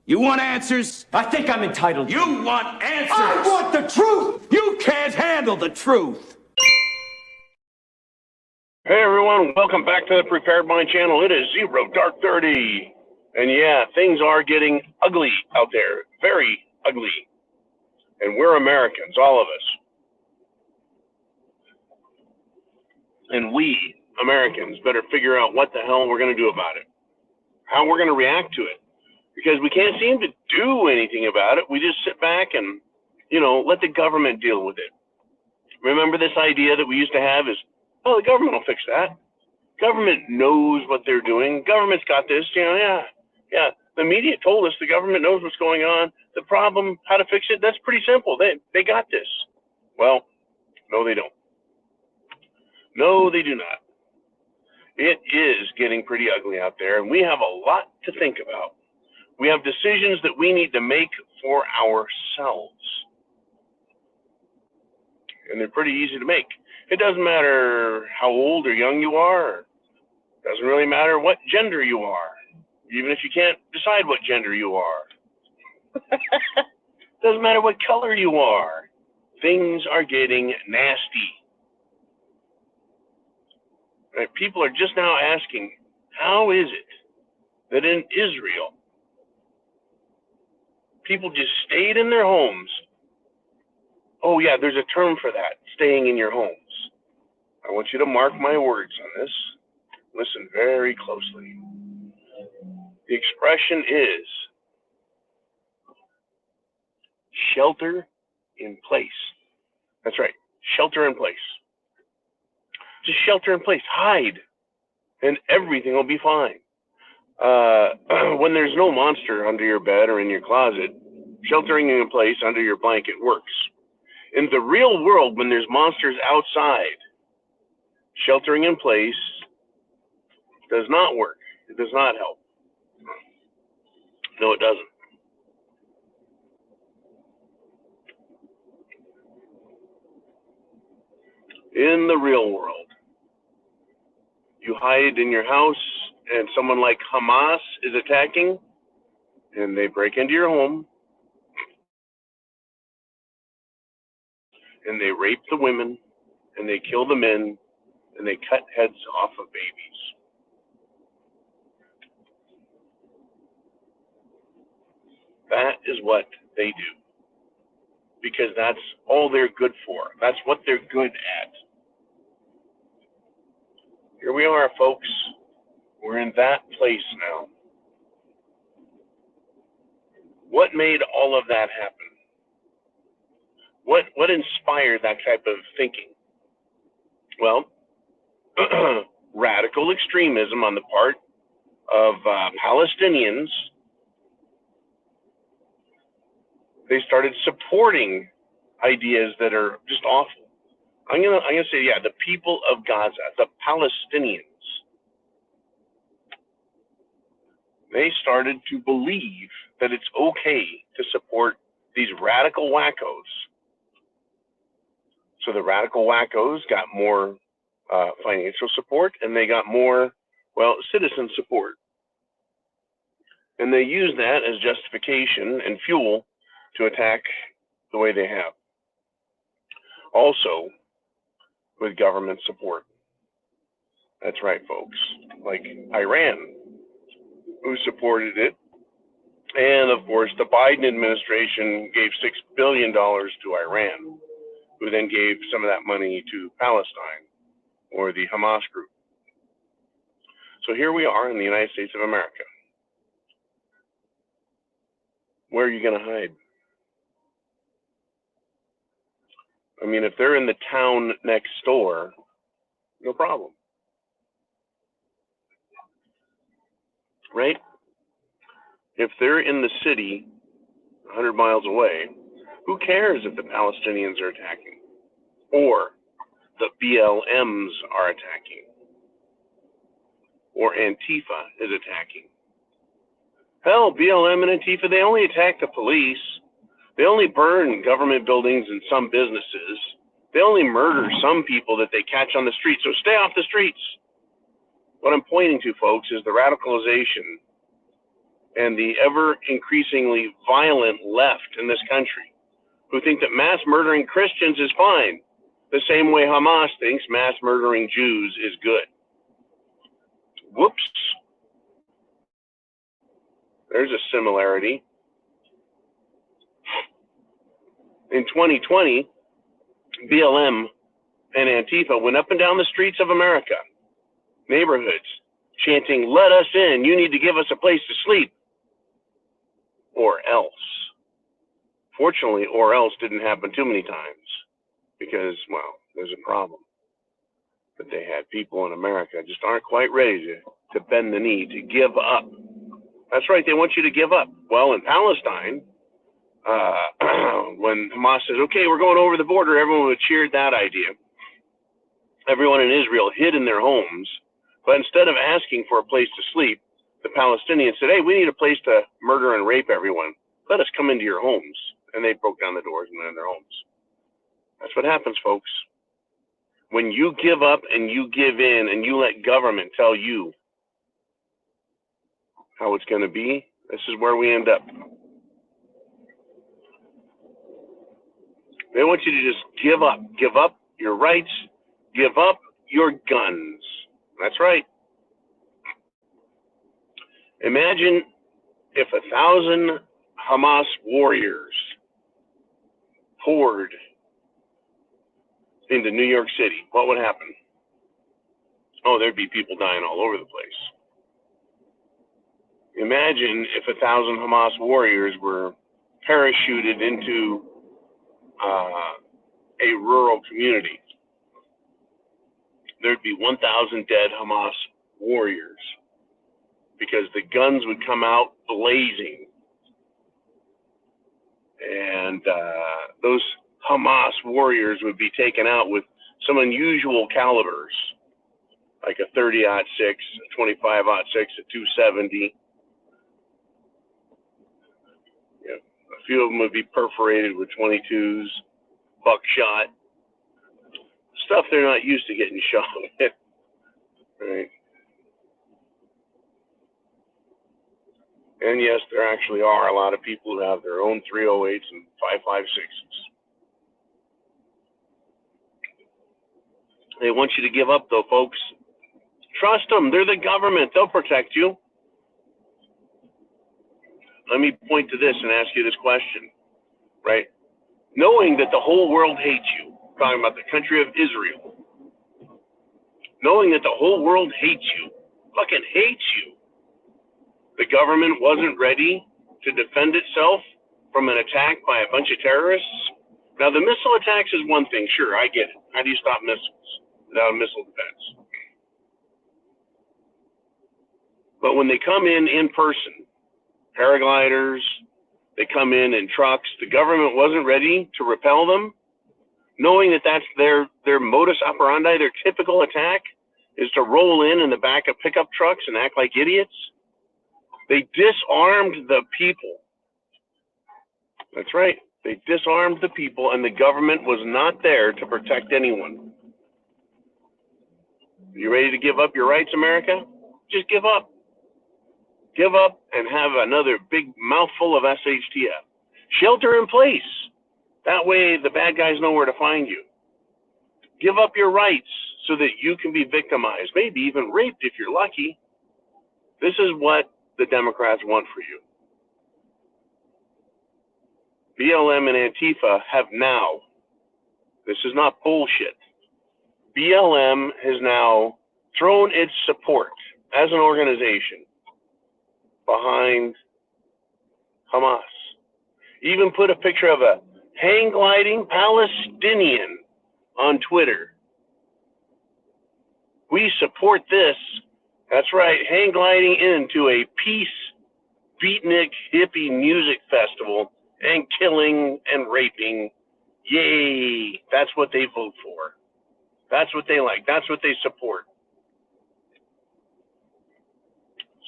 You want answers? I think I'm entitled. You want answers? I want the truth! You can't handle the truth. Hey everyone, welcome back to the Prepared Mind channel. It is Zero Dark 30. And yeah, things are getting ugly out there. Very ugly. And we're Americans, all of us. And we, Americans, better figure out what the hell we're going to do about it. How we're going to react to it. Because we can't seem to do anything about it. We just sit back and, let the government deal with it. Remember this idea that we used to have is, oh, the government will fix that. Government knows what they're doing. Government's got this, yeah. The media told us the government knows what's going on. The problem, how to fix it, that's pretty simple. They got this. Well, no, they don't. No, they do not. It is getting pretty ugly out there, and we have a lot to think about. We have decisions that we need to make for ourselves. And they're pretty easy to make. It doesn't matter how old or young you are. It doesn't really matter what gender you are, even if you can't decide what gender you are. Doesn't matter what color you are. Things are getting nasty. Right? People are just now asking, how is it that in Israel, people just stayed in their homes? Oh yeah, there's a term for that, staying in your homes. I want you to mark my words on this. Listen very closely. The expression is shelter in place. That's right, shelter in place. Just shelter in place, hide, and everything will be fine. When there's no monster under your bed or in your closet, sheltering in place under your blanket works. In the real world, when there's monsters outside, sheltering in place does not work. It does not help. No, it doesn't. In the real world, you hide in your house and someone like Hamas is attacking and they break into your home and they rape the women and they kill the men and they cut heads off of babies. That is what they do, because that's all they're good for. That's what they're good at. Here we are, folks. We're in that place now. What made all of that happen? What inspired that type of thinking? Well, radical extremism on the part of Palestinians. They started supporting ideas that are just awful. I'm gonna say, yeah, the people of Gaza, the Palestinians, they started to believe that it's okay to support these radical wackos. So the radical wackos got more financial support, and they got more, citizen support. And they use that as justification and fuel to attack the way they have. Also, with government support. That's right, folks. Like Iran, who supported it. And of course, the Biden administration gave $6 billion to Iran, who then gave some of that money to Palestine or the Hamas group. So here we are in the United States of America. Where are you going to hide? I mean, if they're in the town next door, no problem. Right? If they're in the city 100 miles away, who cares if the Palestinians are attacking or the BLMs are attacking or Antifa is attacking? Hell, BLM and Antifa, they only attack the police. They only burn government buildings and some businesses. They only murder some people that they catch on the streets. So stay off the streets. What I'm pointing to, folks, is the radicalization and the ever increasingly violent left in this country, who think that mass murdering Christians is fine, the same way Hamas thinks mass murdering Jews is good. Whoops. There's a similarity. In 2020, BLM and Antifa went up and down the streets of America, neighborhoods, chanting, "Let us in, you need to give us a place to sleep," or else. Fortunately, or else didn't happen too many times because, well, there's a problem. But they had people in America just aren't quite ready to bend the knee, to give up. That's right, they want you to give up. Well, in Palestine, when Hamas says, okay, we're going over the border, everyone would cheer that idea. Everyone in Israel hid in their homes, but instead of asking for a place to sleep, the Palestinians said, hey, we need a place to murder and rape everyone. Let us come into your homes. And they broke down the doors and went in their homes. That's what happens, folks. When you give up and you give in and you let government tell you how it's going to be, this is where we end up. They want you to just give up your rights, give up your guns. That's right. Imagine if 1,000 Hamas warriors poured into New York City. What would happen? Oh, there'd be people dying all over the place. Imagine if 1,000 Hamas warriors were parachuted into a rural community. There'd be 1,000 dead Hamas warriors because the guns would come out blazing. And those Hamas warriors would be taken out with some unusual calibers, like a 30-06, a 25-06, a 270. Yeah, a few of them would be perforated with 22s, buckshot, stuff they're not used to getting shot with, right? And yes, there actually are a lot of people who have their own 308s and 5.56s. They want you to give up, though, folks. Trust them. They're the government. They'll protect you. Let me point to this and ask you this question, right? Knowing that the whole world hates you, talking about the country of Israel, knowing that the whole world hates you, fucking hates you, the government wasn't ready to defend itself from an attack by a bunch of terrorists. Now, the missile attacks is one thing. Sure, I get it. How do you stop missiles without a missile defense? But when they come in person, paragliders, they come in trucks, the government wasn't ready to repel them, knowing that that's their modus operandi, their typical attack is to roll in the back of pickup trucks and act like idiots. They disarmed the people. That's right. They disarmed the people, and the government was not there to protect anyone. You ready to give up your rights, America? Just give up. Give up and have another big mouthful of SHTF. Shelter in place. That way the bad guys know where to find you. Give up your rights so that you can be victimized, maybe even raped if you're lucky. This is what the Democrats want for you. BLM and Antifa have now, this is not bullshit, BLM has now thrown its support as an organization behind Hamas. Even put a picture of a hang gliding Palestinian on Twitter. We support this. That's right, hang gliding into a peace beatnik hippie music festival and killing and raping. Yay, that's what they vote for. That's what they like. That's what they support.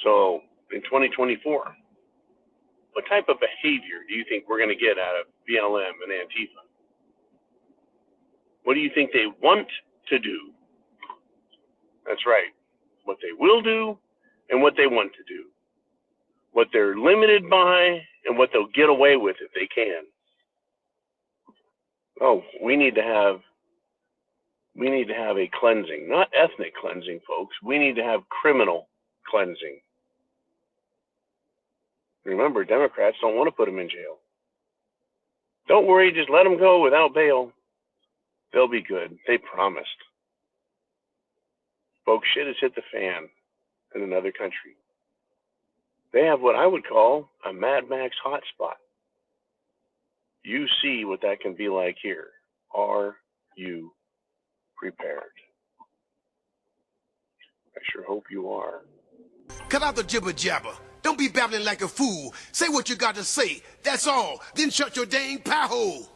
So in 2024, what type of behavior do you think we're going to get out of BLM and Antifa? What do you think they want to do? That's right. What they will do and what they want to do. what they're limited by, and what they'll get away with if they can. Oh, we need to have a cleansing, not ethnic cleansing, folks. We need to have criminal cleansing. Remember, Democrats don't want to put them in jail. Don't worry, just let them go without bail. They'll be good. They promised. Folks, shit has hit the fan in another country. They have what I would call a Mad Max hotspot. You see what that can be like here. Are you prepared? I sure hope you are. Cut out the jibber jabber. Don't be babbling like a fool. Say what you got to say. That's all. Then shut your dang pie hole.